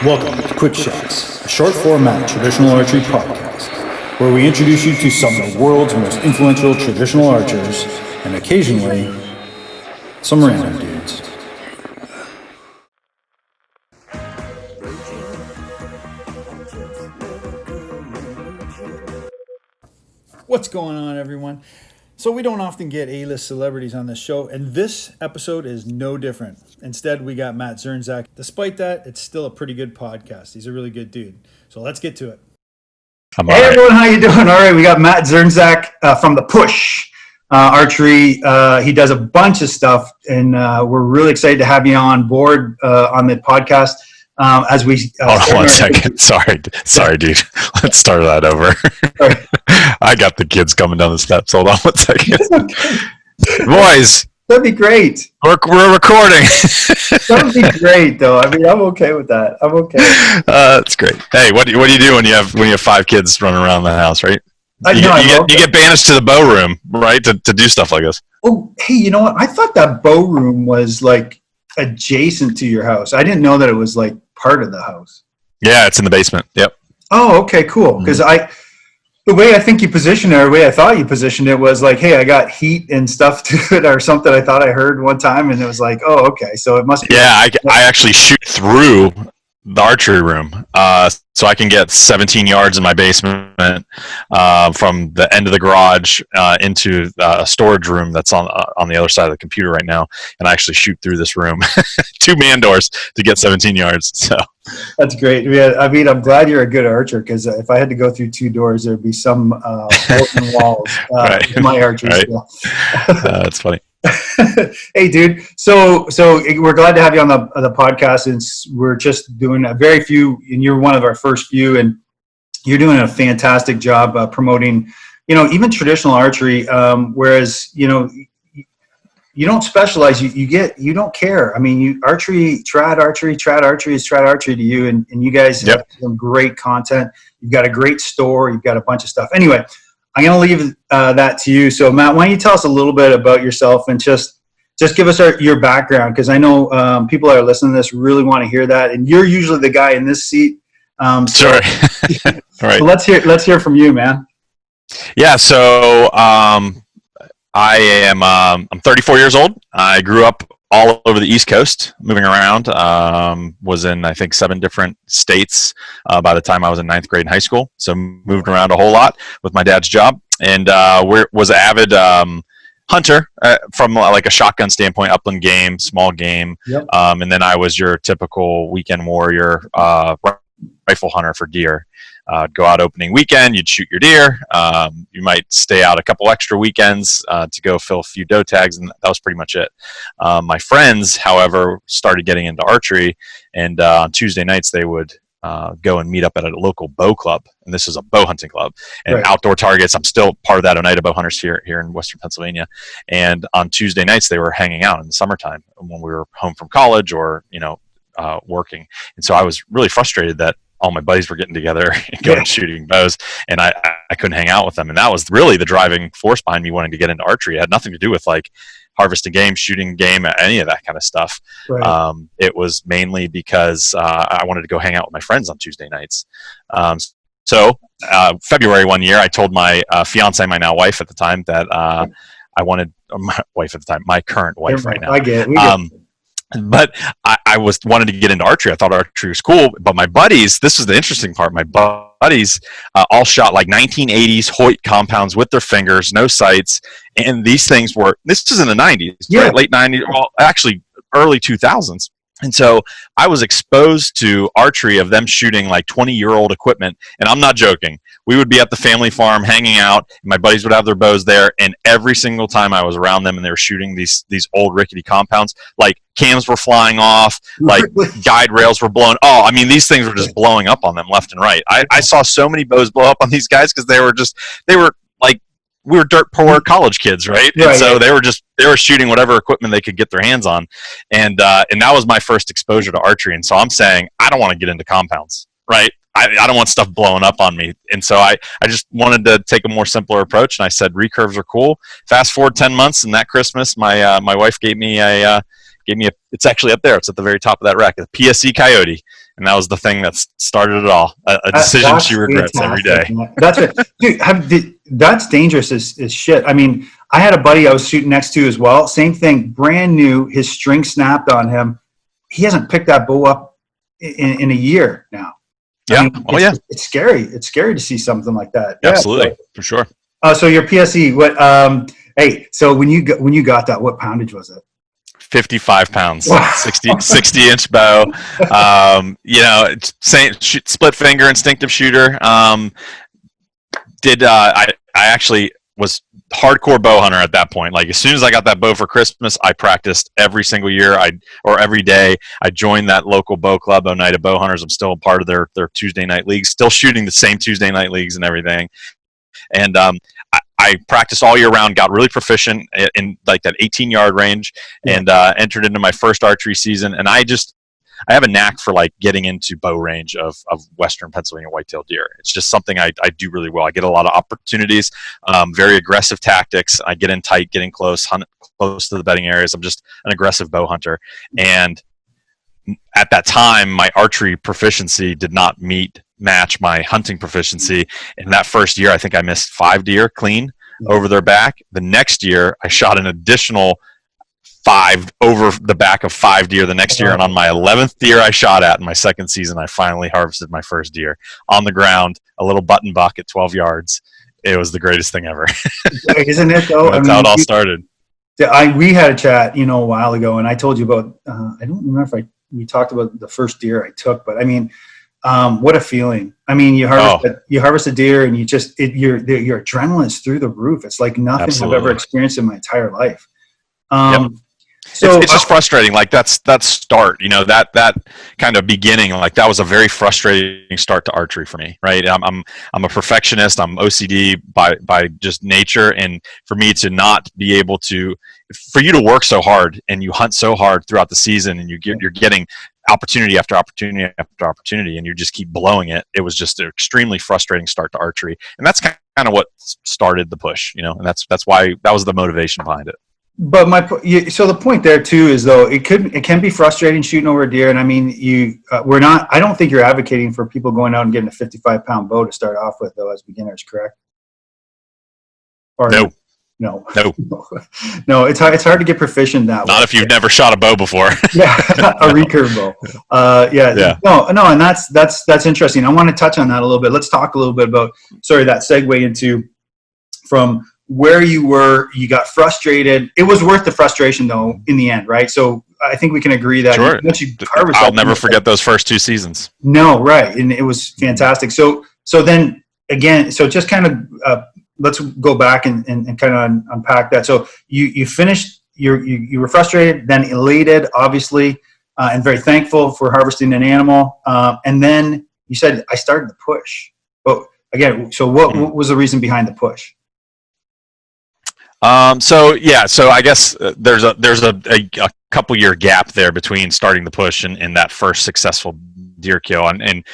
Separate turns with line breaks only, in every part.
Welcome to Quick Shots, a short format traditional archery podcast, where we introduce you to some of the world's most influential traditional archers, and occasionally, some random dudes. What's going on, everyone? So we don't often get A-list celebrities on this show, and this episode is no different. Instead, we got Matt Zirnsak. Despite that, it's still a pretty good podcast. He's a really good dude. So let's get to it.
Hey everyone, how you doing? All right, we got Matt Zernzak from the Push Archery. He does a bunch of stuff, and we're really excited to have you on board on the podcast. As we
hold on one second. Sorry, dude. Let's start that over. I got the kids coming down the steps. Hold on one second. Boys,
that'd be great.
We're recording.
That would be great, though. I mean, I'm okay with that. I'm okay.
That's great. Hey, what do you do when you have 5 kids running around the house, right? You get banished to the bow room, right, to do stuff like this.
Oh, hey, you know what? I thought that bow room was like adjacent to your house. I didn't know that it was like part of the house.
Yeah, it's in the basement. Yep.
Oh, okay, cool. Because the way I think you positioned it, or the way I thought you positioned it was like, hey, I got heat and stuff to it or something. I thought I heard one time, and it was like, oh, okay, so it must be.
Yeah, I actually shoot through the archery room, so I can get 17 yards in my basement from the end of the garage into a storage room that's on the other side of the computer right now, and I actually shoot through this room, 2 man doors to get 17 yards. So
that's great. Yeah, I mean, I'm glad you're a good archer, because if I had to go through 2 doors, there'd be some broken walls
right.
in my archery
right.
skill.
That's funny.
Hey, dude. So we're glad to have you on the podcast. And we're just doing a very few, and you're one of our first few, and you're doing a fantastic job promoting, even traditional archery. Whereas, you don't specialize. You don't care. I mean, trad archery is trad archery to you, and you guys have some great content. You've got a great store. You've got a bunch of stuff. Anyway, I'm going to leave that to you. So, Matt, why don't you tell us a little bit about yourself and just give us your background, because I know people that are listening to this really want to hear that, and you're usually the guy in this seat.
Sure. All right.
So let's hear from you, man.
Yeah. So I'm 34 years old. I grew up all over the East Coast, moving around. Was in, I think, 7 different states by the time I was in 9th grade in high school. So moved around a whole lot with my dad's job, and was an avid hunter from like a shotgun standpoint, upland game, small game.
Yep.
And then I was your typical weekend warrior, rifle hunter for deer. Go out opening weekend, you'd shoot your deer. You might stay out a couple extra weekends to go fill a few doe tags, and that was pretty much it. My friends, however, started getting into archery, and on Tuesday nights they would go and meet up at a local bow club, and this is a bow hunting club, and
right.
Outdoor Targets. I'm still part of that Oneida Bow Hunters here in Western Pennsylvania, and on Tuesday nights they were hanging out in the summertime when we were home from college or working, and so I was really frustrated that all my buddies were getting together and going shooting bows, and I couldn't hang out with them. And that was really the driving force behind me wanting to get into archery. It had nothing to do with like harvesting game, shooting game, any of that kind of stuff.
Right.
It was mainly because I wanted to go hang out with my friends on Tuesday nights. So February one year, I told my fiance, my now wife at the time, that I wanted my current wife right now.
I get it.
But I wanted to get into archery. I thought archery was cool. But my buddies, this is the interesting part, my buddies all shot like 1980s Hoyt compounds with their fingers, no sights. And these things this is in the 90s, right? Late 90s, well, actually early 2000s. And so I was exposed to archery of them shooting like 20-year-old equipment. And I'm not joking. We would be at the family farm hanging out, and my buddies would have their bows there. And every single time I was around them and they were shooting these old rickety compounds, like cams were flying off, like guide rails were blown. Oh, I mean, these things were just blowing up on them left and right. I saw so many bows blow up on these guys because they were like, we were dirt poor college kids, right? And so they were shooting whatever equipment they could get their hands on. And that was my first exposure to archery. And so I'm saying, I don't want to get into compounds, right? I don't want stuff blowing up on me. And so I just wanted to take a more simpler approach. And I said, recurves are cool. Fast forward 10 months, and that Christmas, my wife gave me a, it's actually up there. It's at the very top of that rack, a PSC Coyote. and that was the thing that started it all. A decision she regrets every day.
That's it, dude. That's dangerous as shit. I mean, I had a buddy I was shooting next to as well. Same thing, brand new. His string snapped on him. He hasn't picked that bow up in a year now.
Yeah.
It's scary. It's scary to see something like that.
Absolutely, for sure.
So your PSE, what? Hey, so when you got that, what poundage was it?
55 pounds, 60 inch bow. Split finger instinctive shooter. I actually was hardcore bow hunter at that point. Like as soon as I got that bow for Christmas, I practiced every single year. Every day. I joined that local bow club, Oneida Bow Hunters. I'm still a part of their Tuesday night leagues, still shooting the same Tuesday night leagues and everything. And I practiced all year round, got really proficient in like that 18-yard range, and entered into my first archery season. And I have a knack for like getting into bow range of Western Pennsylvania whitetail deer. It's just something I do really well. I get a lot of opportunities, very aggressive tactics. I get in tight, get in close, hunt close to the bedding areas. I'm just an aggressive bow hunter. And at that time, my archery proficiency did not match my hunting proficiency. In that first year, I think I missed 5 deer clean over their back. The next year, I shot an additional 5 over the back of 5 deer the next year. And on my 11th deer I shot at in my second season, I finally harvested my first deer on the ground, a little button buck at 12 yards. It was the greatest thing ever.
Isn't it though?
That's how it all started.
We had a chat, a while ago, and I told you about, I don't remember if we talked about the first deer I took, but I mean, what a feeling. I mean, you harvest a deer and your adrenaline's through the roof. It's like nothing Absolutely. I've ever experienced in my entire life. So
it's just frustrating. Like that start, that kind of beginning, like that was a very frustrating start to archery for me. Right. I'm a perfectionist. I'm OCD by just nature. And for me to not be able for you to work so hard and you hunt so hard throughout the season and you're getting opportunity after opportunity after opportunity and you just keep blowing it. It was just an extremely frustrating start to archery. And that's kind of what started the push, and that's why that was the motivation behind it.
But so the point there too is though it can be frustrating shooting over a deer, and I mean I don't think you're advocating for people going out and getting a 55-pound bow to start off with though as beginners, correct? Or
no.
No, it's hard to get proficient that way.
Not if you've never shot a bow before.
Yeah, a recurve bow. Yeah. No, and that's interesting. I want to touch on that a little bit. Let's talk a little bit about that segue into from where you were, you got frustrated. It was worth the frustration though in the end, right? So I think we can agree that
sure.
Once you harvest,
I'll never forget those first 2 seasons.
No, right, and it was fantastic. So then again, so just kind of let's go back and kind of unpack that. So you finished. You were frustrated, then elated, obviously, and very thankful for harvesting an animal. And then you said, "I started the push." But again, so what was the reason behind the push?
So I guess there's a couple year gap there between starting the push and that first successful deer kill, and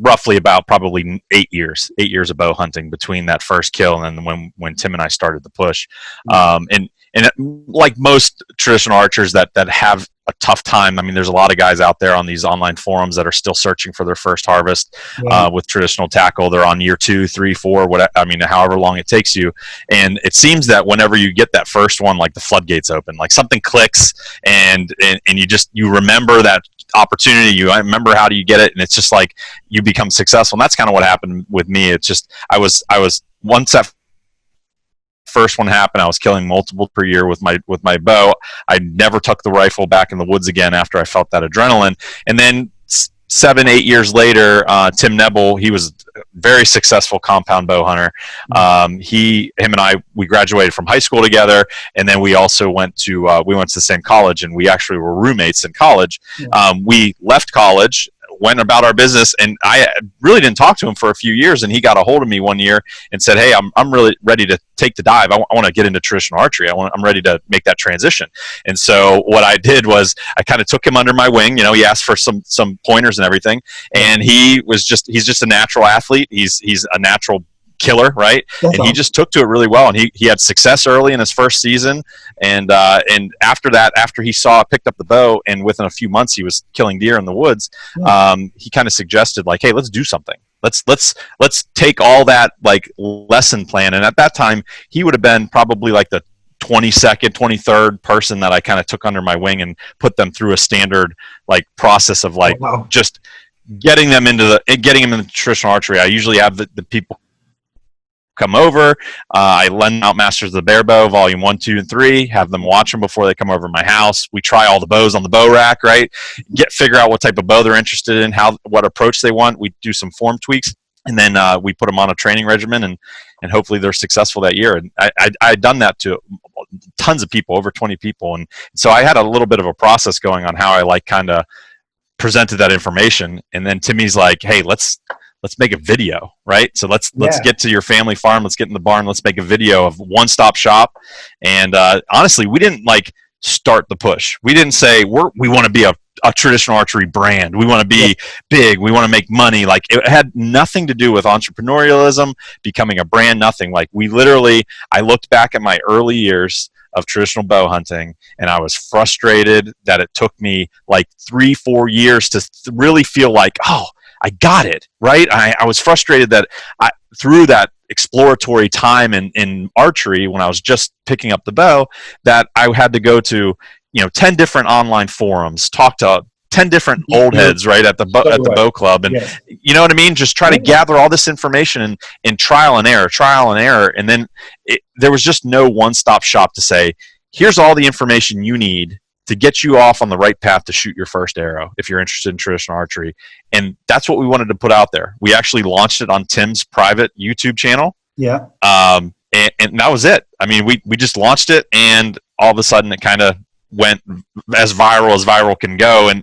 roughly about probably 8 years of bow hunting between that first kill and then when Tim and I started the push. And like most traditional archers that have a tough time. I mean, there's a lot of guys out there on these online forums that are still searching for their first harvest with traditional tackle. They're on year 2, 3, 4, however long it takes you. And it seems that whenever you get that first one, like the floodgates open, like something clicks and you remember that opportunity. You remember how do you get it, and it's just like you become successful. And that's kind of what happened with me. It's just I was once that first one happened, I was killing multiple per year with my bow. I never took the rifle back in the woods again after I felt that adrenaline. And then 7, 8 years later, Tim Nebel, he was a very successful compound bow hunter. Him and I, we graduated from high school together, and then we also went to the same college, and we actually were roommates in college. We left college, went about our business, and I really didn't talk to him for a few years, and he got a hold of me one year and said, "Hey, I'm really ready to take the dive. I want to get into traditional archery. I'm ready to make that transition." And so what I did was I kind of took him under my wing. He asked for some pointers and everything, and he's just a natural athlete. He's a natural killer, right?
That's
And he
awesome.
just took to it really well, and he had success early in his first season, and after that, after he picked up the bow, and within a few months he was killing deer in the woods. He kind of suggested like, hey, let's do something. Let's take all that like lesson plan, and at that time he would have been probably like the 22nd, 23rd person that I kind of took under my wing and put them through a standard like process of like just getting them into traditional archery. I usually have the people come over. I lend out Masters of the Barebow Volume 1, 2, and 3. Have them watch them before they come over to my house. We try all the bows on the bow rack, right? Figure out what type of bow they're interested in, what approach they want. We do some form tweaks, and then we put them on a training regimen, and hopefully they're successful that year. And I had done that to tons of people, over 20 people, and so I had a little bit of a process going on how I like kind of presented that information. And then Timmy's like, hey, let's make a video, right? So let's get to your family farm, let's get in the barn, let's make a video of one-stop shop. And honestly, we didn't like start the push. We didn't say we want to be a traditional archery brand, we want to be big, we want to make money. Like, it had nothing to do with entrepreneurialism, becoming a brand, nothing. Like, I looked back at my early years of traditional bow hunting, and I was frustrated that it took me like 3-4 years to really feel like, oh, I got it, right? I was frustrated that through that exploratory time in archery, when I was just picking up the bow, that I had to go to 10 different online forums, talk to 10 different old heads, right, at the bow club, and you know what I mean, just try to gather all this information and trial and error, and then there was just no one-stop shop to say, here's all the information you need to get you off on the right path to shoot your first arrow if you're interested in traditional archery. And that's what we wanted to put out there. We actually launched it on Tim's private YouTube channel. Yeah. And that was it. I mean, we just launched it, and all of a sudden it kind of went as viral can go in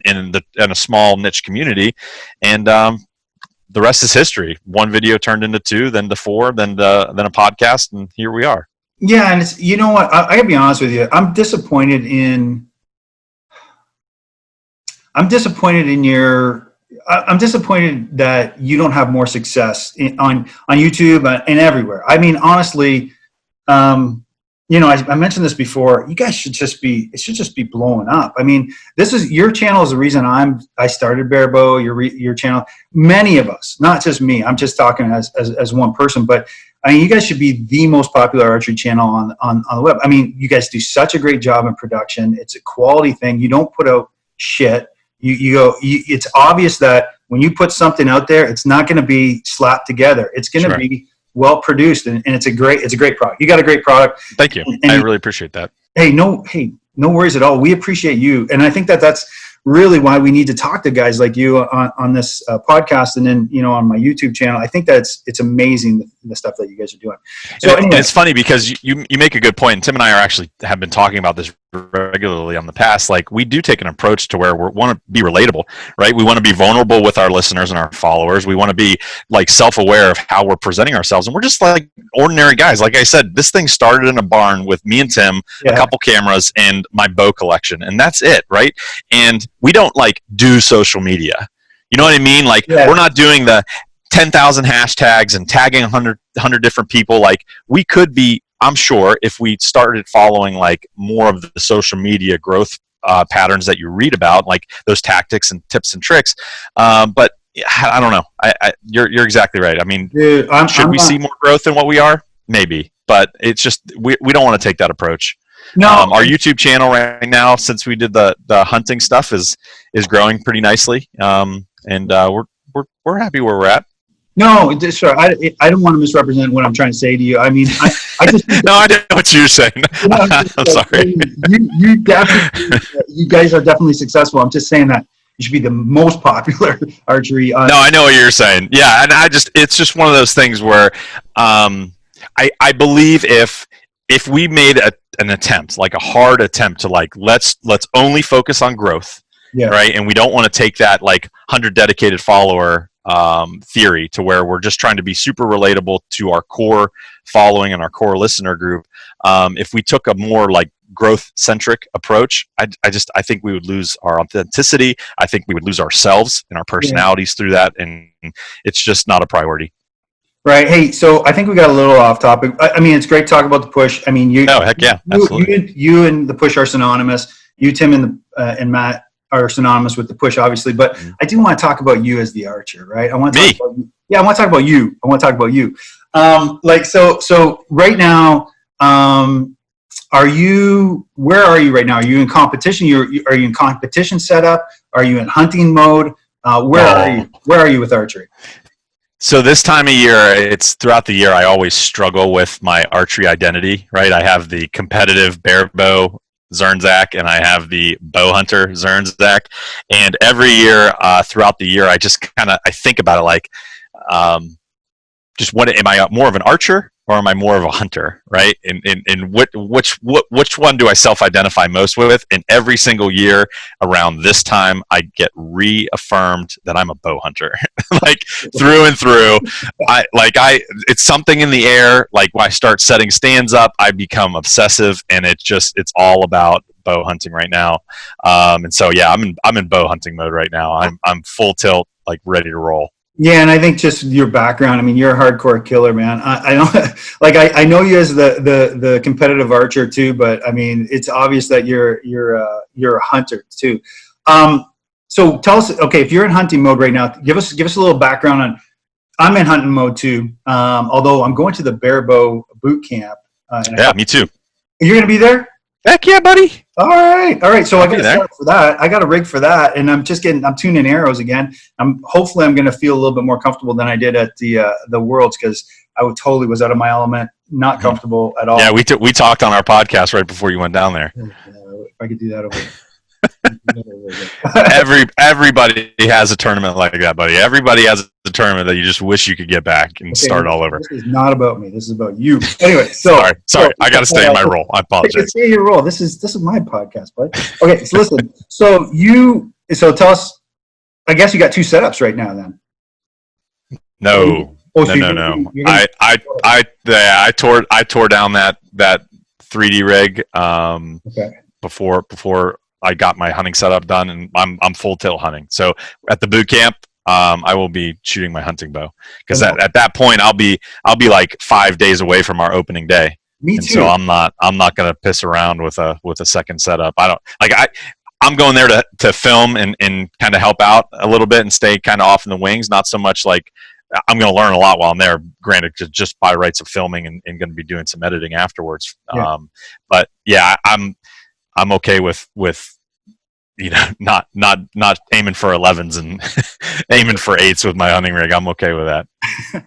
a small niche community. And the rest is history. One video turned into 2, then to 4, then a podcast, and here we are.
Yeah, and it's, you know what, I gotta be honest with you. I'm disappointed that you don't have more success on YouTube and everywhere. I mean, honestly, I mentioned this before. You guys should just be blowing up. I mean, your channel is the reason I started Barebow. Your channel, many of us, not just me. I'm just talking as one person, but I mean, you guys should be the most popular archery channel on the web. I mean, you guys do such a great job in production. It's a quality thing. You don't put out shit. It's obvious that when you put something out there, it's not going to be slapped together. It's going to be well produced, and it's a great product. You got a great product.
Thank you. And I really appreciate that.
No worries at all. We appreciate you, and I think that's really why we need to talk to guys like you on this podcast, and then on my YouTube channel. I think it's amazing the stuff that you guys are doing. So
anyway. It's funny because you make a good point, and Tim and I have been talking about this regularly on the past. Like, we do take an approach to where we want to be relatable, right? We want to be vulnerable with our listeners and our followers. We want to be like self-aware of how we're presenting ourselves, and we're just like ordinary guys. Like I said, this thing started in a barn with me and Tim, a couple cameras, and my bow collection, and that's it, right? And we don't like do social media. You know what I mean? Like, we're not doing the 10,000 hashtags and tagging 100 different people. Like, we could be, I'm sure, if we started following like more of the social media growth patterns that you read about, like those tactics and tips and tricks. But I don't know. You're exactly right. I mean, dude, should we see more growth than what we are? Maybe, but it's just we don't want to take that approach. No, our YouTube channel right now, since we did the hunting stuff, is growing pretty nicely, and we're happy where we're at.
No, sure. I don't want to misrepresent what I'm trying to say to you. I mean, I just
no, I know what you're saying. I'm sorry.
You guys are definitely successful. I'm just saying that you should be the most popular archery.
No, I know what you're saying. Yeah, and it's just one of those things where I believe if we made an attempt, like a hard attempt to like let's only focus on growth, right? And we don't want to take that like 100 dedicated follower theory to where we're just trying to be super relatable to our core following and our core listener group. If we took a more like growth centric approach, I think we would lose our authenticity. I think we would lose ourselves and our personalities through that, and it's just not a priority.
Right. Hey, so I think we got a little off topic. I mean, it's great to talk about the push. I mean,
Oh, heck yeah, absolutely.
you and the push are synonymous. You, Tim, and Matt are synonymous with the push, obviously. But I do want to talk about you as the archer, right? I want to
Me?
talk about, yeah, I want to talk about you. I want to talk about you. So right now, where are you right now? Are you in competition? Are you in competition setup? Are you in hunting mode? Where are you with archery?
So this time of year, it's throughout the year, I always struggle with my archery identity, right? I have the competitive barebow Zernzak and I have the bow hunter Zernzak. And every year throughout the year, I just I think about it like, just what am I more of an archer or am I more of a hunter, right? And which one do I self-identify most with? And every single year around this time, I get reaffirmed that I'm a bow hunter, like through and through. It's something in the air. Like when I start setting stands up, I become obsessive, and it's all about bow hunting right now. And so yeah, I'm in bow hunting mode right now. I'm full tilt, like ready to roll.
Yeah, and I think just your background. I mean, you're a hardcore killer, man. I don't like. I know you as the competitive archer too, but I mean, it's obvious that you're a hunter too. So tell us, okay, if you're in hunting mode right now, give us a little background on. I'm in hunting mode too. Although I'm going to the barebow boot camp.
Yeah, me too.
You're gonna be there?
Heck yeah, buddy.
All right. So I got to start for that. I got a rig for that, and I'm tuning arrows again. Hopefully I'm going to feel a little bit more comfortable than I did at the Worlds, because I totally was out of my element, not comfortable at all.
Yeah, we talked on our podcast right before you went down there.
If I could do that over.
Everybody has a tournament like that, buddy. Everybody has a tournament that you just wish you could get back and start all over.
This is not about me. This is about you. Anyway,
sorry. I got to stay in my role. I apologize.
Stay in your role. This is my podcast, bud. Okay, so listen. So tell us. I guess you got two setups right now, then.
No. I tore down that 3D rig before I got my hunting setup done, and I'm full tilt hunting. So at the boot camp, I will be shooting my hunting bow, because at that point I'll be like 5 days away from our opening day.
Me too.
So I'm not gonna piss around with a second setup. I'm going there to film and kind of help out a little bit and stay kind of off in the wings. Not so much like I'm going to learn a lot while I'm there. Granted, just by rights of filming and going to be doing some editing afterwards. Yeah. But yeah, I'm okay with not aiming for 11s and aiming for 8s with my hunting rig. I'm okay with that.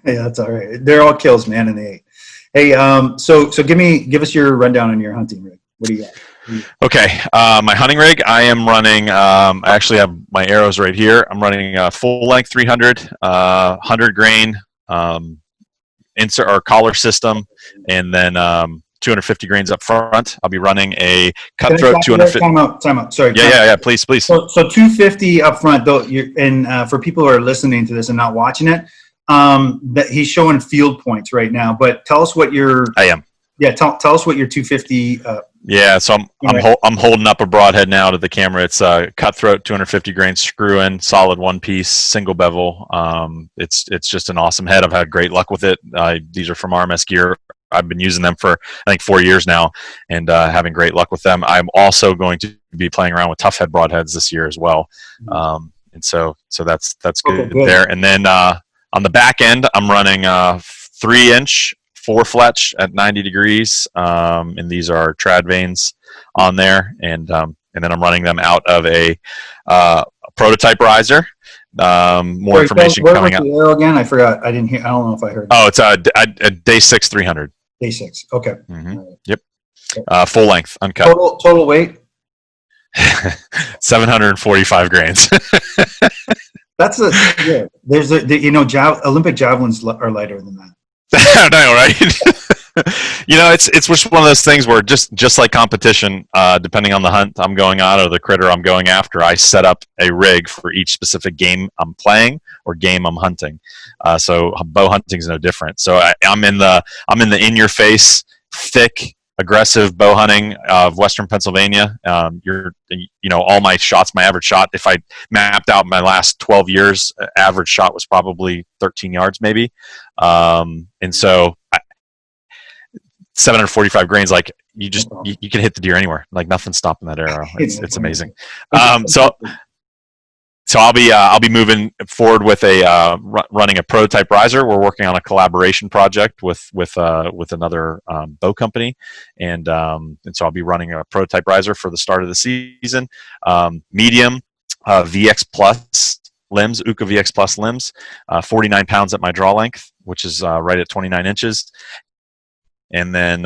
Yeah, that's all right. They're all kills, man, in the 8. Hey, so give us your rundown on your hunting rig. What do you got?
Okay, my hunting rig, I am running, I actually have my arrows right here. I'm running a full length 300, 100 grain insert or collar system, and then 250 grains up front. I'll be running a cutthroat 250.
Time out. Sorry.
Yeah. Please.
So 250 up front, though. For people who are listening to this and not watching it, that he's showing field points right now. But tell us what your.
I am.
Yeah. Tell us what your 250.
Yeah. So I'm holding up a broadhead now to the camera. It's a cutthroat 250 grain screw in, solid one piece, single bevel. It's just an awesome head. I've had great luck with it. These are from RMS Gear. I've been using them for I think 4 years now, and having great luck with them. I'm also going to be playing around with tough head broadheads this year as well, and so that's good there. And then on the back end, I'm running 3-inch 4-fletch at 90 degrees, and these are trad vanes on there, and then I'm running them out of a prototype riser. More information coming up.
The arrow again? I forgot. I didn't hear. I don't know if I heard.
Oh, it's a day 6 300.
Day 6. Okay.
Mm-hmm. Right. Yep. Full length, uncut.
Total weight.
745 grains.
That's yeah. There's Olympic javelins are lighter than that.
I know, right? It's just one of those things where just like competition, depending on the hunt I'm going on or the critter I'm going after, I set up a rig for each specific game I'm playing or game I'm hunting. So bow hunting is no different. So I'm in the in your face, thick aggressive bow hunting of Western Pennsylvania. All my shots, my average shot, if I mapped out my last 12 years, average shot was probably 13 yards maybe. And so 745 grains, like you can hit the deer anywhere, like nothing's stopping that arrow. It's amazing. So I'll be moving forward with running a prototype riser. We're working on a collaboration project with another bow company, and so I'll be running a prototype riser for the start of the season. Medium VX Plus limbs, Uka VX Plus limbs, 49 pounds at my draw length, which is right at 29 inches, and then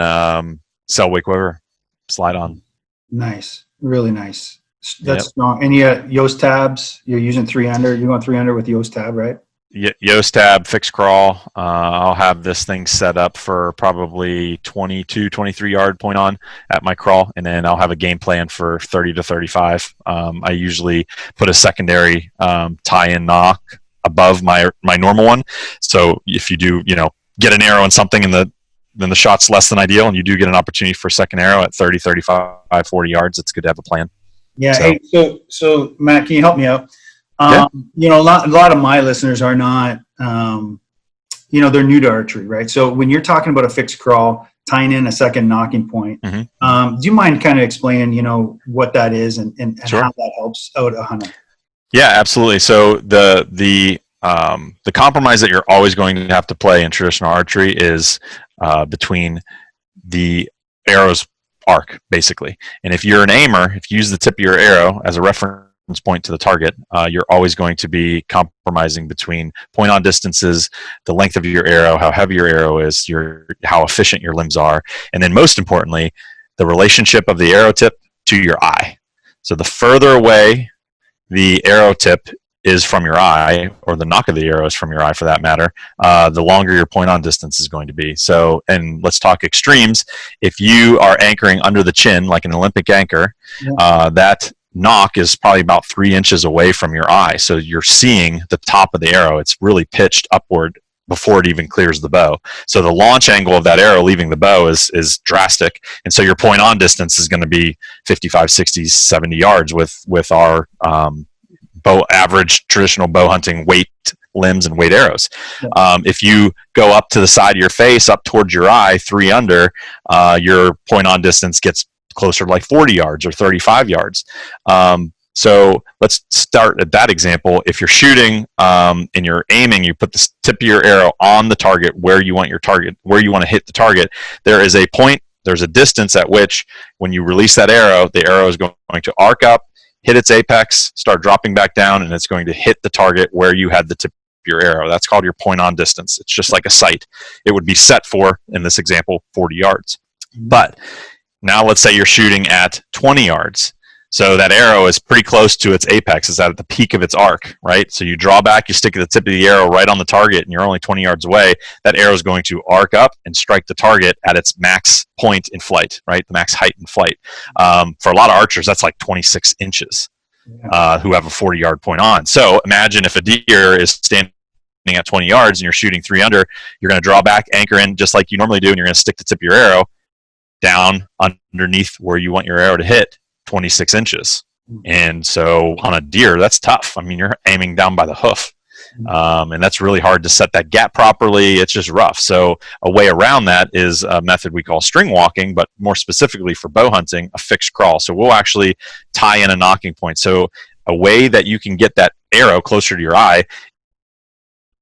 Selwick Quiver slide on.
Nice, really nice. That's strong. And Yoast tabs, you're using 300. You're going 300 with Yoast tab, right?
Yoast tab, fixed crawl. I'll have this thing set up for probably 22, 23 yard point on at my crawl, and then I'll have a game plan for 30 to 35. I usually put a secondary tie-in knock above my normal one. So if you do, get an arrow in something and then the shot's less than ideal, and you do get an opportunity for a second arrow at 30, 35, 40 yards, it's good to have a plan.
Yeah. So Matt, can you help me out? A lot of my listeners are not, they're new to archery, right? So when you're talking about a fixed crawl, tying in a second knocking point, do you mind kind of explaining, what that is and
Sure.
how that helps out a hunter?
Yeah, absolutely. So the compromise that you're always going to have to play in traditional archery is between the arrow's arc, basically. And if you're an aimer, if you use the tip of your arrow as a reference point to the target, you're always going to be compromising between point on distances, the length of your arrow, how heavy your arrow is, how efficient your limbs are, and then most importantly, the relationship of the arrow tip to your eye. So the further away the arrow tip is from your eye, or the knock of the arrow is from your eye for that matter, the longer your point on distance is going to be. So, and let's talk extremes. If you are anchoring under the chin, like an Olympic anchor, that knock is probably about 3 inches away from your eye. So you're seeing the top of the arrow. It's really pitched upward before it even clears the bow. So the launch angle of that arrow leaving the bow is drastic. And so your point on distance is going to be 55, 60, 70 yards with our average traditional bow hunting weight limbs and weight arrows. If you go up to the side of your face, up towards your eye, 3 under, your point on distance gets closer to like 40 yards or 35 yards. So let's start at that example. If you're shooting and you're aiming, you put the tip of your arrow on the target where you want to hit the target. There is a point, there's a distance at which when you release that arrow, the arrow is going to arc up, hit its apex, start dropping back down, and it's going to hit the target where you had the tip of your arrow. That's called your point on distance. It's just like a sight. It would be set for, in this example, 40 yards. But now let's say you're shooting at 20 yards. So that arrow is pretty close to its apex. It's at the peak of its arc, right? So you draw back, you stick the tip of the arrow right on the target, and you're only 20 yards away. That arrow is going to arc up and strike the target at its max point in flight, right? The max height in flight. For a lot of archers, that's like 26 inches who have a 40-yard point on. So imagine if a deer is standing at 20 yards and you're shooting 3 under, you're going to draw back, anchor in just like you normally do, and you're going to stick the tip of your arrow down underneath where you want your arrow to hit, 26 inches. And so on a deer, that's tough. I mean, you're aiming down by the hoof. And that's really hard to set that gap properly. It's just rough. So a way around that is a method we call string walking, but more specifically for bow hunting, a fixed crawl. So we'll actually tie in a knocking point. So a way that you can get that arrow closer to your eye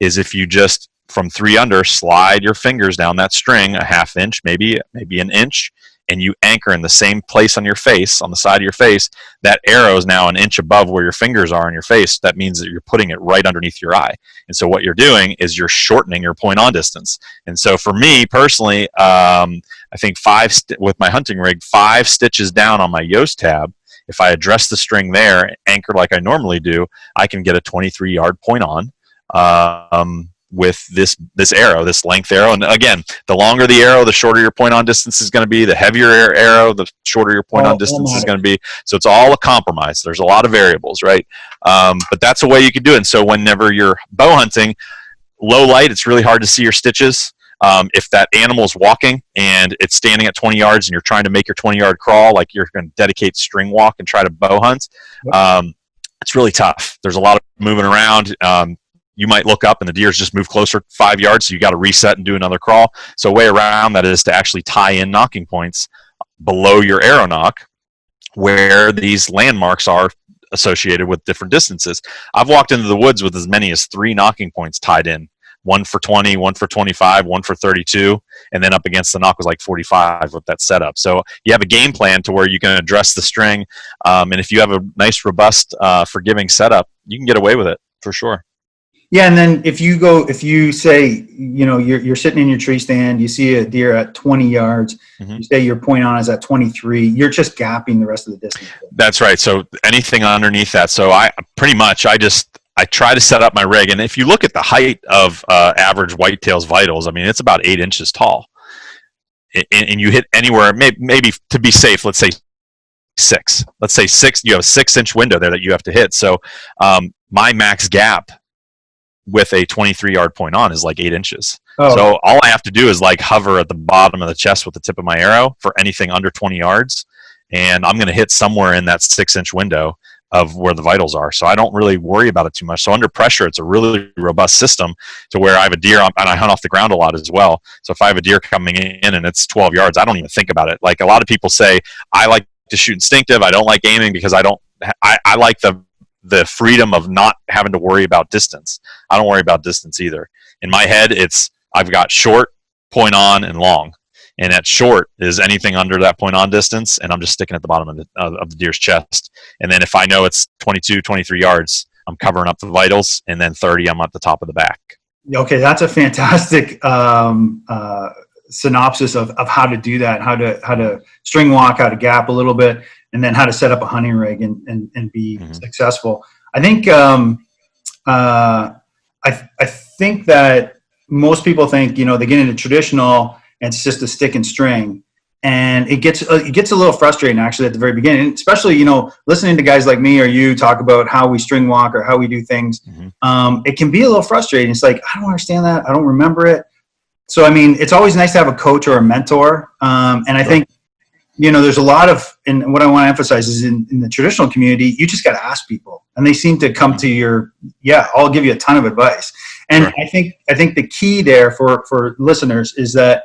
is if you just, from 3 under, slide your fingers down that string a half inch, maybe an inch, and you anchor in the same place on your face, on the side of your face. That arrow is now an inch above where your fingers are on your face. That means that you're putting it right underneath your eye. And so what you're doing is you're shortening your point on distance. And so for me personally, I think with my hunting rig, 5 stitches down on my Yoast tab, if I address the string there, anchor like I normally do, I can get a 23-yard point on with this arrow, this length arrow. And again, the longer the arrow, the shorter your point on distance is going to be. The heavier arrow, the shorter your point on distance is going to be. So it's all a compromise. There's a lot of variables, right? But that's a way you can do it. And so whenever you're bow hunting, low light, it's really hard to see your stitches. If that animal's walking and it's standing at 20 yards and you're trying to make your 20-yard crawl, like you're going to dedicate string walk and try to bow hunt, it's really tough. There's a lot of moving around. You might look up and the deer's just moved closer 5 yards, so you got to reset and do another crawl. So a way around that is to actually tie in knocking points below your arrow knock where these landmarks are associated with different distances. I've walked into the woods with as many as 3 knocking points tied in. One for 20, one for 25, one for 32, and then up against the knock was like 45 with that setup. So you have a game plan to where you can address the string, and if you have a nice, robust, forgiving setup, you can get away with it for sure.
Yeah, and then if you say, you're sitting in your tree stand, you see a deer at 20 yards, you say your point on is at 23, you're just gapping the rest of the distance.
That's right. So anything underneath that. So I try to set up my rig, and if you look at the height of average whitetail's vitals, I mean, it's about 8 inches tall. And you hit anywhere, maybe to be safe, let's say 6. Let's say 6, you have a 6-inch window there that you have to hit. So my max gap with a 23-yard point on is like 8 inches. So all I have to do is like hover at the bottom of the chest with the tip of my arrow for anything under 20 yards, and I'm going to hit somewhere in that 6-inch window of where the vitals are. So I don't really worry about it too much. So under pressure, it's a really robust system to where I have a deer, and I hunt off the ground a lot as well. So if I have a deer coming in and it's 12 yards, I don't even think about it. Like a lot of people say, I like to shoot instinctive. I don't like aiming because I like the freedom of not having to worry about distance. I don't worry about distance either. In my head, I've got short, point on, and long. And at short is anything under that point on distance, and I'm just sticking at the bottom of the deer's chest. And then if I know it's 22, 23 yards, I'm covering up the vitals, and then 30, I'm at the top of the back.
Okay, that's a fantastic synopsis of how to do that, how to string walk, how to gap a little bit, and then how to set up a hunting rig and be successful. I think I think that most people think, they get into traditional and it's just a stick and string, and it gets a little frustrating actually at the very beginning, especially listening to guys like me or you talk about how we string walk or how we do things. It can be a little frustrating. It's like, I don't understand that, I don't remember it. So I mean, it's always nice to have a coach or a mentor, and I think there's a lot of, and what I want to emphasize is in the traditional community, you just got to ask people, and they seem to come to I'll give you a ton of advice. And sure. I think the key there for listeners is that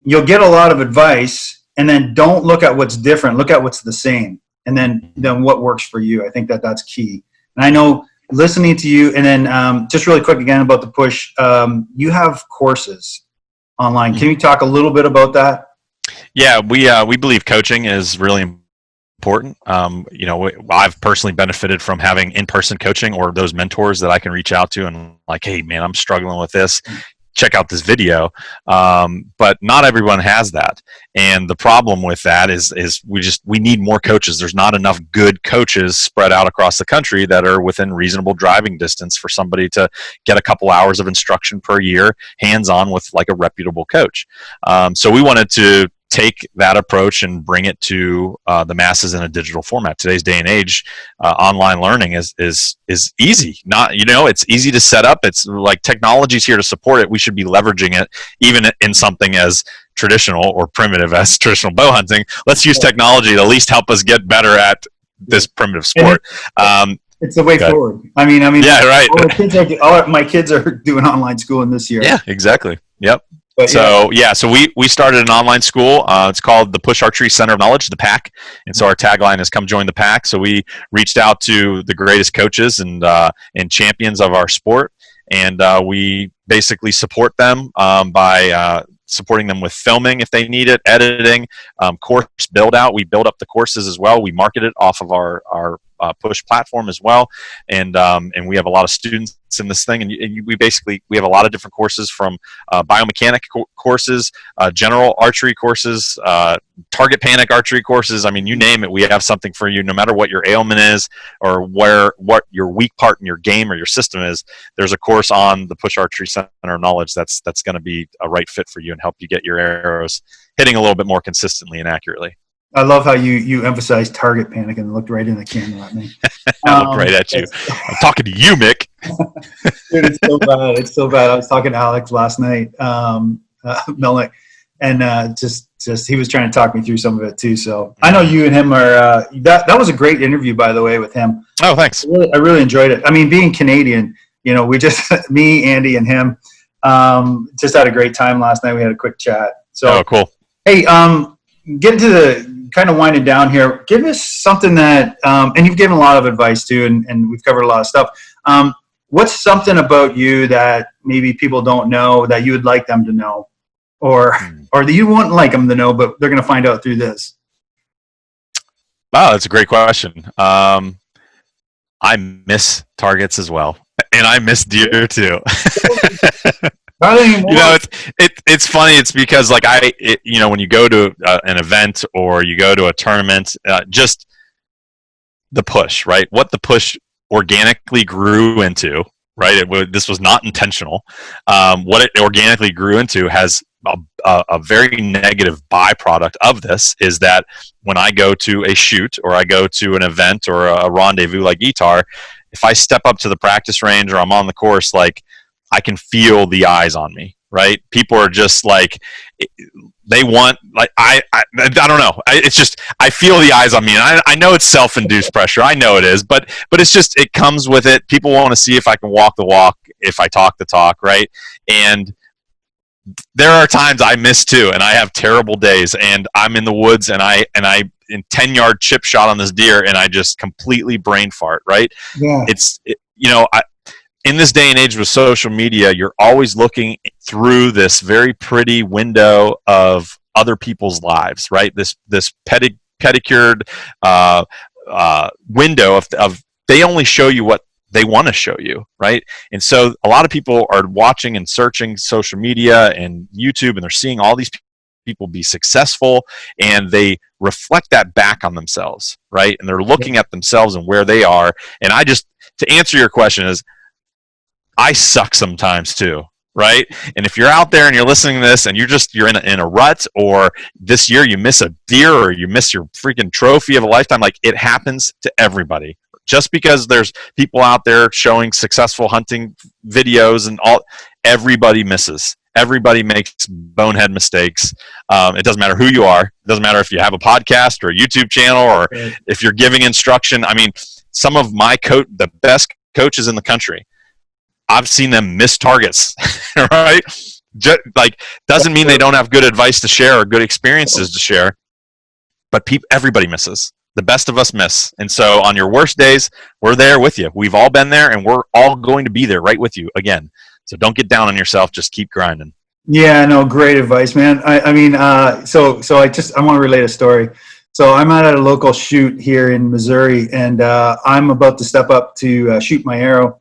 you'll get a lot of advice, and then don't look at what's different, look at what's the same, and then what works for you. I think that's key. And I know listening to you, and then just really quick again about the push, you have courses online. Can you talk a little bit about that?
Yeah, we believe coaching is really important. I've personally benefited from having in-person coaching or those mentors that I can reach out to and like, hey man, I'm struggling with this. Check out this video. But not everyone has that. And the problem with that is we need more coaches. There's not enough good coaches spread out across the country that are within reasonable driving distance for somebody to get a couple hours of instruction per year, hands-on with like a reputable coach. So we wanted to take that approach and bring it to the masses in a digital format. Today's day and age, online learning is easy. It's easy to set up. It's like technology's here to support it. We should be leveraging it, even in something as traditional or primitive as traditional bow hunting. Let's use technology to at least help us get better at this primitive sport.
It's the way forward. I mean,
yeah, right.
All my kids are doing online schooling this year.
Yeah, exactly. Yep. So we started an online school. It's called the Push Archery Center of Knowledge, the PAC. And so our tagline is "Come join the PAC." So we reached out to the greatest coaches and champions of our sport, and we basically support them by supporting them with filming if they need it, editing, course build out. We build up the courses as well. We market it off of our Push platform as well, and we have a lot of students in this thing, and we have a lot of different courses, from biomechanic courses, general archery courses, target panic archery courses. I mean, you name it, we have something for you. No matter what your ailment is or what your weak part in your game or your system is, there's a course on the Push Archery Center of Knowledge that's going to be a right fit for you and help you get your arrows hitting a little bit more consistently and accurately.
I love how you emphasized target panic and looked right in the camera at me.
I looked right at you. I'm talking to you, Mick.
Dude, it's so bad. It's so bad. I was talking to Alex last night. Melnick, and just he was trying to talk me through some of it too. So I know you and him are that was a great interview, by the way, with him.
Oh, thanks.
I really enjoyed it. I mean, being Canadian, we just me, Andy, and him just had a great time last night. We had a quick chat. So
cool.
Hey, getting to the kind of winding down here, give us something that, and you've given a lot of advice too, and we've covered a lot of stuff. What's something about you that maybe people don't know that you would like them to know, or that you wouldn't like them to know, but they're going to find out through this?
Wow, that's a great question. I miss targets as well, and I miss deer too. It's funny. It's because like when you go to an event or you go to a tournament, just the push, right? What the push organically grew into, right? This was not intentional. What it organically grew into has a very negative byproduct of this is that when I go to a shoot or I go to an event or a rendezvous like guitar, if I step up to the practice range or I'm on the course, like I can feel the eyes on me, right? People are just like, they want, like, I don't know. It's just, I feel the eyes on me. And I know it's self-induced pressure. I know it is, but it's just, it comes with it. People want to see if I can walk the walk, if I talk the talk, right? And there are times I miss too, and I have terrible days, and I'm in the woods, and I in 10-yard chip shot on this deer, and I just completely brain fart, right?
Yeah.
In this day and age with social media, you're always looking through this very pretty window of other people's lives, right? This pedicured window of they only show you what they want to show you, right? And so a lot of people are watching and searching social media and YouTube, and they're seeing all these people be successful, and they reflect that back on themselves, right? And they're looking at themselves and where they are. And to answer your question is, I suck sometimes too, right? And if you're out there and you're listening to this and you're in a rut, or this year you miss a deer or you miss your freaking trophy of a lifetime, like it happens to everybody. Just because there's people out there showing successful hunting videos and all, everybody misses. Everybody makes bonehead mistakes. It doesn't matter who you are. It doesn't matter if you have a podcast or a YouTube channel or if you're giving instruction. I mean, some of the best coaches in the country, I've seen them miss targets, right? Doesn't mean they don't have good advice to share or good experiences to share, but everybody misses. The best of us miss. And so on your worst days, we're there with you. We've all been there, and we're all going to be there right with you again. So don't get down on yourself. Just keep grinding.
Yeah, no, great advice, man. I want to relate a story. So I'm at a local shoot here in Missouri, and I'm about to step up to shoot my arrow.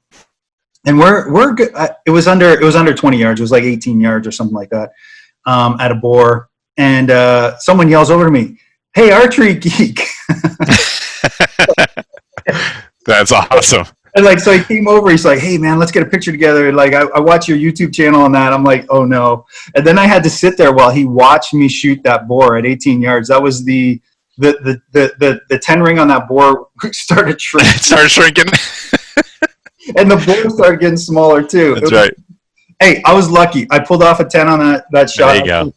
And we're good. It was under 20 yards. It was like 18 yards or something like that at a boar. And someone yells over to me, "Hey, Archery Geek."
That's awesome.
And so he came over. He's like, "Hey, man, let's get a picture together." Like, I watch your YouTube channel and that. I'm like, "Oh no!" And then I had to sit there while he watched me shoot that boar at 18 yards. That was the 10 ring on that boar started shrinking. It started shrinking. And the boar started getting smaller too.
That's right.
Hey, I was lucky. I pulled off a 10 on that shot.
There you go.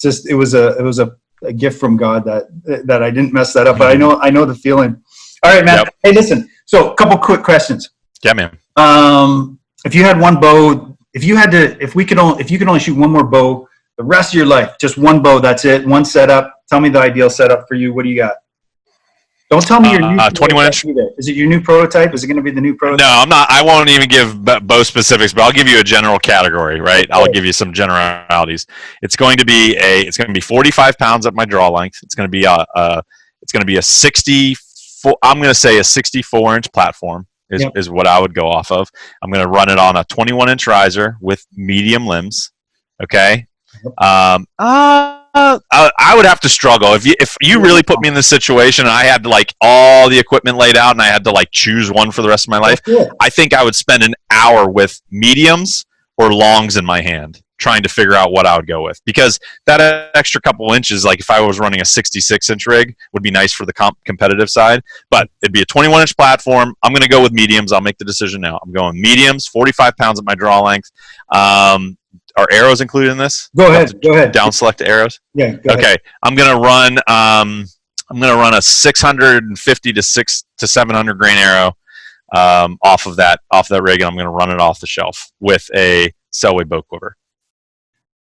It was a gift from God that I didn't mess that up. But I know the feeling. All right, man. Yep. Hey, listen. So, a couple quick questions.
Yeah, man.
If you had one bow, if you could only shoot one more bow the rest of your life, just one bow, that's it, one setup. Tell me the ideal setup for you. What do you got? Don't tell me your new
21 inch.
Is it your new prototype? Is it going to be the new prototype?
No, I'm not. I won't even give bow specifics, but I'll give you a general category, right? Okay. I'll give you some generalities. It's going to be 45 pounds at my draw length. It's going to be a 64. I'm going to say a 64 inch platform is what I would go off of. I'm going to run it on a 21 inch riser with medium limbs. Okay. I would have to struggle if you really put me in this situation and I had all the equipment laid out and I had to choose one for the rest of my life. I think I would spend an hour with mediums or longs in my hand trying to figure out what I would go with, because that extra couple inches, if I was running a 66 inch rig, would be nice for the competitive side, but it'd be a 21 inch platform. I'm going to go with mediums. I'll make the decision now. I'm going mediums, 45 pounds at my draw length. are arrows included in this?
Go ahead.
Down select the arrows.
Yeah. Go
okay.
Ahead.
I'm gonna run a 650 to 700 grain arrow off that rig, and I'm gonna run it off the shelf with a Selway bow quiver.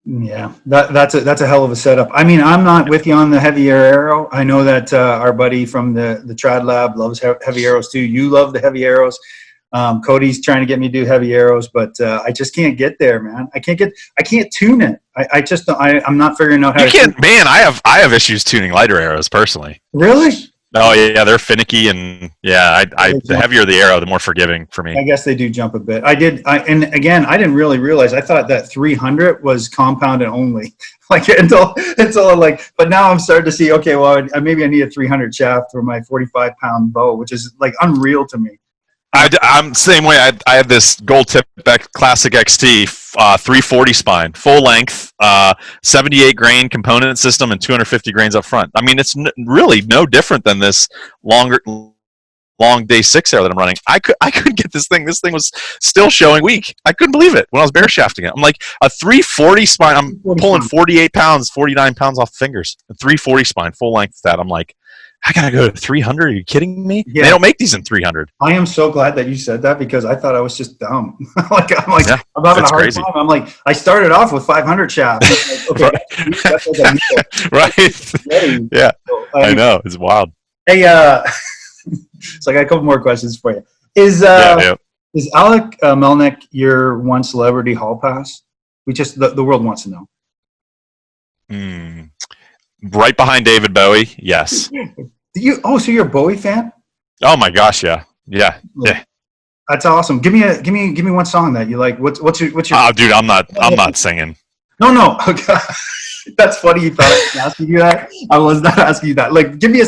Yeah, that's a hell of a setup. I mean, I'm not with you on the heavy arrow. I know that our buddy from the Trad Lab loves heavy arrows too. You love the heavy arrows. Cody's trying to get me to do heavy arrows, but I just can't get there, man. I can't tune it. I'm not figuring out how
you can't, man. I have issues tuning lighter arrows personally.
Really?
Oh yeah, they're finicky, and yeah, the heavier the arrow, the more forgiving for me.
I guess they do jump a bit. And again, I didn't really realize. I thought that 300 was compounded only, like until like. But now I'm starting to see. Okay, well, maybe I need a 300 shaft for my 45-pound bow, which is like unreal to me.
I'm the same way. I have this Gold Tip Classic XT 340 spine, full length, 78 grain component system, and 250 grains up front. I mean, it's really no different than this long day 6 arrow that I'm running. I couldn't get this thing. This thing was still showing weak. I couldn't believe it when I was bare shafting it. I'm like, a 340 spine. I'm pulling 48 pounds, 49 pounds off fingers. A 340 spine, full length. That I'm like, I gotta go to 300. Are you kidding me? Yeah. They don't make these in 300.
I am so glad that you said that because I thought I was just dumb. I'm having a hard time. I'm like, I started off with 500 shafts. Like, okay,
right. Yeah, so, I know. It's wild.
Hey, so I got a couple more questions for you. Is Alec Melnick your one celebrity hall pass? The world wants to know.
Right behind David Bowie, yes.
So you're a Bowie fan?
Oh my gosh, yeah.
That's awesome. Give me one song that you like. What's your?
Oh, dude, I'm not singing.
No. Okay. That's funny. You thought I was asking you that. I was not asking you that. Like, give me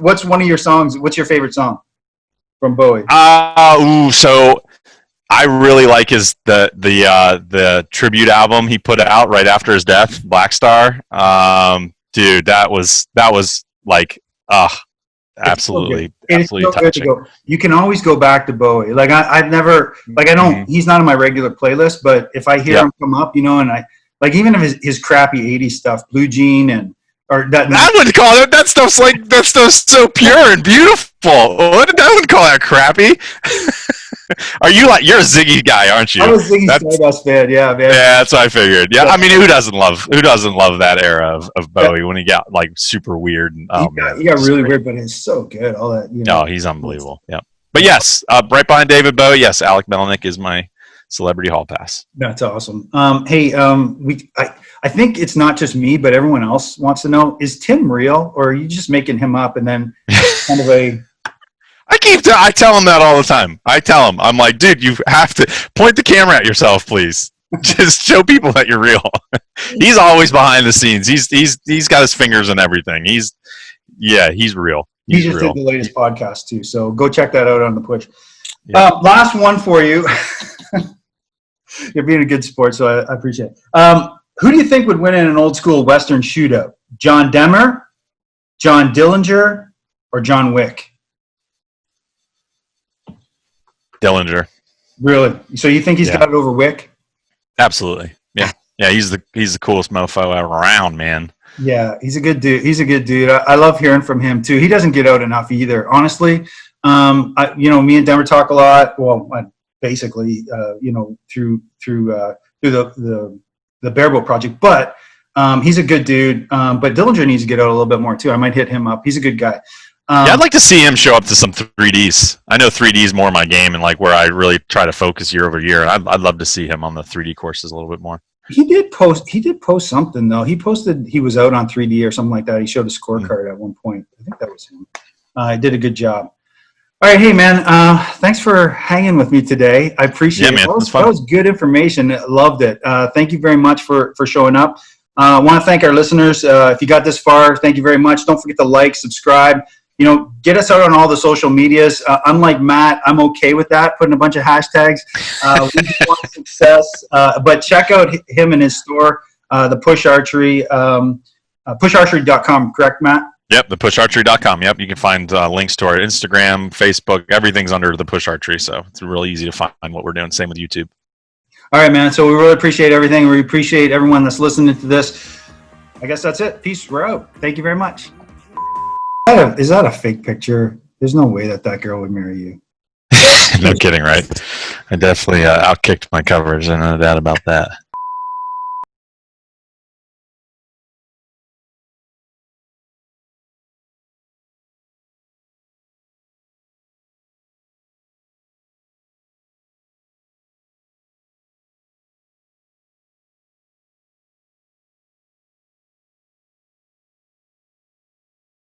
what's one of your songs? What's your favorite song from Bowie?
So I really like the tribute album he put out right after his death, Black Star. Dude, that was like, absolutely
so
touching.
You can always go back to Bowie. Like I've never, like I don't, he's not on my regular playlist, but if I hear him come up, and I, like even if his crappy 80s stuff, Blue Jean
I wouldn't call it, that stuff's so pure and beautiful. I wouldn't call that crappy. You're a Ziggy guy, aren't you?
I'm a Ziggy Stardust fan, yeah, man.
Yeah, that's what I figured. Yeah, I mean, who doesn't love that era of Bowie when he got like super weird? And,
he got really weird, but it's so good. All that,
No, he's unbelievable. Yeah, but yes, right behind David Bowie, yes, Alec Melnick is my celebrity hall pass.
That's awesome. Hey, I think it's not just me, but everyone else wants to know: is Tim real, or are you just making him up and then kind of a?
I tell him that all the time. I tell him, I'm like, dude, you have to point the camera at yourself, please. Just show people that you're real. He's always behind the scenes. He's got his fingers in everything. He's real.
He just did the latest podcast too, so go check that out on the Push. Yeah. Last one for you. You're being a good sport, so I appreciate it. Who do you think would win in an old school Western shootout? John Demmer, John Dillinger, or John Wick?
Dillinger.
Really? So you think he's got it over Wick?
Absolutely. Yeah. Yeah, he's the coolest mofo around, man.
Yeah, he's a good dude. I love hearing from him too. He doesn't get out enough either. Honestly, me and Denver talk a lot. Well, basically, through the barebow project. But he's a good dude. But Dillinger needs to get out a little bit more too. I might hit him up. He's a good guy.
I'd like to see him show up to some 3Ds. I know 3D is more my game and like where I really try to focus year over year. And I'd love to see him on the 3D courses a little bit more.
He did post something though. He posted he was out on 3D or something like that. He showed a scorecard at one point. I think that was him. He did a good job. All right, hey man, thanks for hanging with me today. I appreciate it.
Man,
that was good information. Loved it. Thank you very much for showing up. I want to thank our listeners. If you got this far, thank you very much. Don't forget to like, subscribe. Get us out on all the social medias. Unlike Matt, I'm okay with that, putting a bunch of hashtags. We just want success. But check out him and his store, the Push Archery, pusharchery.com, correct, Matt?
Yep, the pusharchery.com. Yep, you can find links to our Instagram, Facebook. Everything's under the Push Archery, so it's really easy to find what we're doing. Same with YouTube.
All right, man. So we really appreciate everything. We appreciate everyone that's listening to this. I guess that's it. Peace. We're out. Thank you very much. Is that a fake picture? There's no way that girl would marry you.
No kidding, right? I definitely outkicked my coverage. No doubt about that.